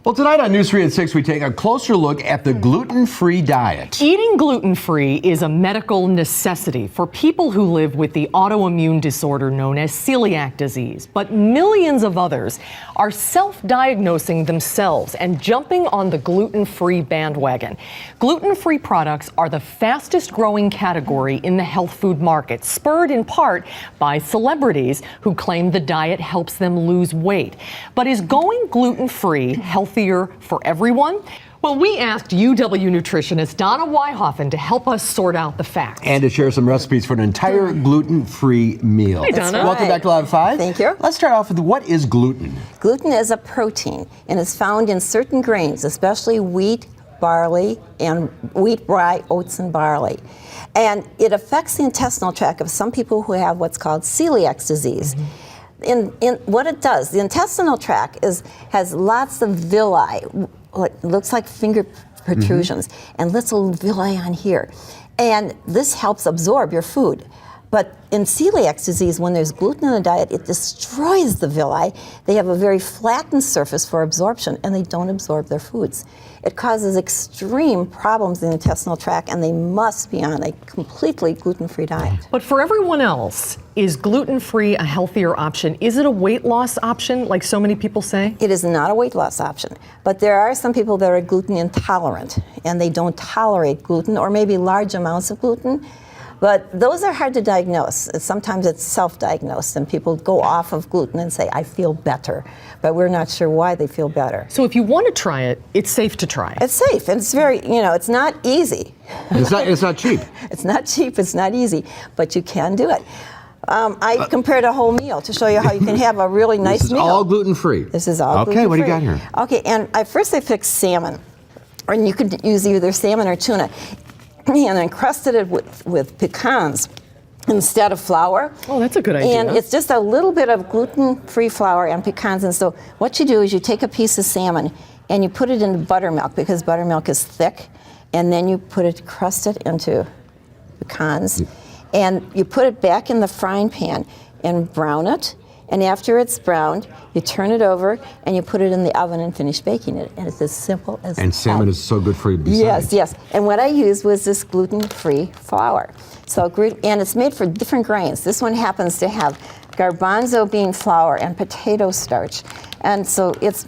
Well, tonight on News 3 at 6, we take a closer look at the gluten-free diet. Eating gluten-free is a medical necessity for people who live with the autoimmune disorder known as celiac disease. But millions of others are self-diagnosing themselves and jumping on the gluten-free bandwagon. Gluten-free products are the fastest growing category in the health food market, spurred in part by celebrities who claim the diet helps them lose weight. But is going gluten-free healthier for everyone? Well, we asked UW nutritionist Donna Weihofen to help us sort out the facts. And to share some recipes for an entire gluten-free meal. Hey, Donna. Welcome back to Live 5. Thank you. Let's start off with what is gluten? Gluten is a protein and is found in certain grains, especially wheat, barley, and wheat, rye, oats, and barley. And it affects the intestinal tract of some people who have what's called celiac disease. In what it does, the intestinal tract has lots of villi, what looks like finger protrusions, and little villi on here. And this helps absorb your food. But in celiac disease, when there's gluten in the diet, it destroys the villi. They have a very flattened surface for absorption, and they don't absorb their foods. It causes extreme problems in the intestinal tract, and they must be on a completely gluten-free diet. But for everyone else, is gluten-free a healthier option? Is it a weight loss option, like so many people say? It is not a weight loss option, but there are some people that are gluten intolerant, and they don't tolerate gluten or maybe large amounts of gluten. But those are hard to diagnose. Sometimes it's self-diagnosed, and people go off of gluten and say, I feel better, but we're not sure why they feel better. So if you want to try it, it's safe to try. It's safe, and it's very, it's not easy. It's not cheap. It's not cheap, it's not easy, but you can do it. I compared a whole meal to show you how you can have a really nice meal. This is all gluten-free. This is all gluten-free. Okay, what do you got here? Okay, and first I fixed salmon, and you could use either salmon or tuna, and encrusted it with pecans instead of flour. Oh, that's a good idea. And it's just a little bit of gluten-free flour and pecans. And so what you do is you take a piece of salmon and you put it into buttermilk, because buttermilk is thick, and then you put it, crust it into pecans, and you put it back in the frying pan and brown it. And after it's browned, you turn it over and you put it in the oven and finish baking it. And it's as simple as that. And salmon is so good for you besides. Yes, yes. And what I used was this gluten-free flour. So, and it's made for different grains. This one happens to have garbanzo bean flour and potato starch. And so it's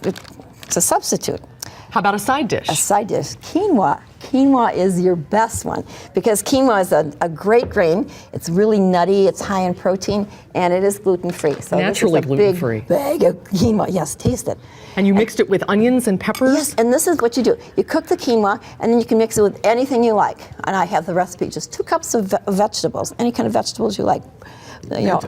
a substitute. How about a side dish? A side dish, quinoa. Quinoa is your best one, because quinoa is a great grain. It's really nutty, it's high in protein, and it is gluten-free. So naturally this is a gluten-free. big bag of quinoa. Yes, taste it. And you mixed it with onions and peppers? Yes, and this is what you do. You cook the quinoa, and then you can mix it with anything you like. And I have the recipe, just 2 cups of vegetables, any kind of vegetables you like. No.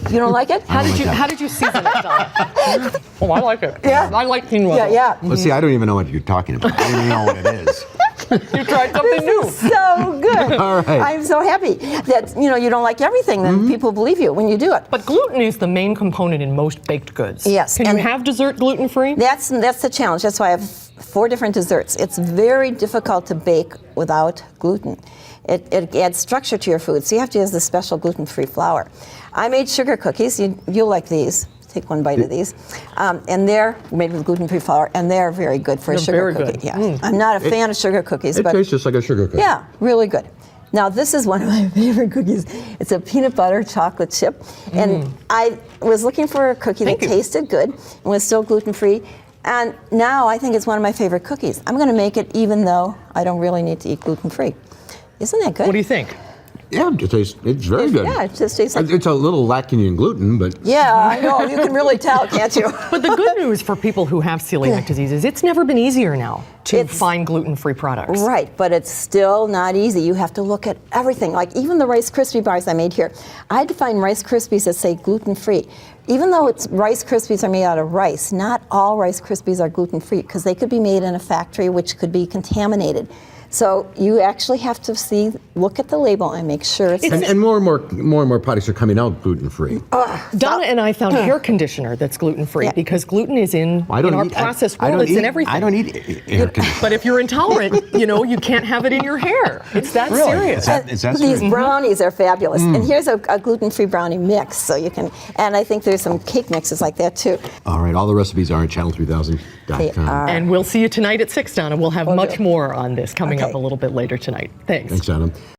You don't like it? How did you season it, Donna? Oh, I like it. Yeah. I like quinoa. Yeah. Well, see, I don't even know what you're talking about. I don't even know what it is. You tried something new. So good. All right. I'm so happy that you don't like everything, then people believe you when you do it. But gluten is the main component in most baked goods. Yes. Can you have dessert gluten-free? That's the challenge. That's why I have 4 different desserts. It's very difficult to bake without gluten. It adds structure to your food, so you have to use the special gluten-free flour. I made sugar cookies. You'll like these. Take one bite of these. And they're made with gluten-free flour, and they're very good for a sugar very cookie. good. Yeah. I'm not a fan of sugar cookies, It but tastes just like a sugar cookie. yeah, really good. Now, this is one of my favorite cookies. It's a peanut butter chocolate chip. And I was looking for a cookie that tasted good and was still gluten-free. And now I think it's one of my favorite cookies. I'm going to make it even though I don't really need to eat gluten-free. Isn't that good? What do you think? Yeah, it's very good. Yeah, it just tastes like... It's a little lacking in gluten, but... Yeah, I know. You can really tell, can't you? But the good news for people who have celiac disease is it's never been easier now to find gluten-free products. Right, but it's still not easy. You have to look at everything. Like even the Rice Krispie bars I made here. I had to find Rice Krispies that say gluten-free. Even though Rice Krispies are made out of rice, not all Rice Krispies are gluten-free, because they could be made in a factory which could be contaminated. So you actually have to look at the label and make sure it's. And more and more products are coming out gluten-free. Donna and I found hair conditioner that's gluten-free because gluten is in our processed world. It's in everything. I don't eat hair conditioner. But if you're intolerant, you can't have it in your hair. It's that serious. Is that These serious? brownies are fabulous. And here's a gluten-free brownie mix, so you can, and I think there's some cake mixes like that too. All right, all the recipes are at channel3000.com. They are. And we'll see you tonight at 6, Donna. We'll have much more on this coming up a little bit later tonight. Thanks. Thanks, Adam.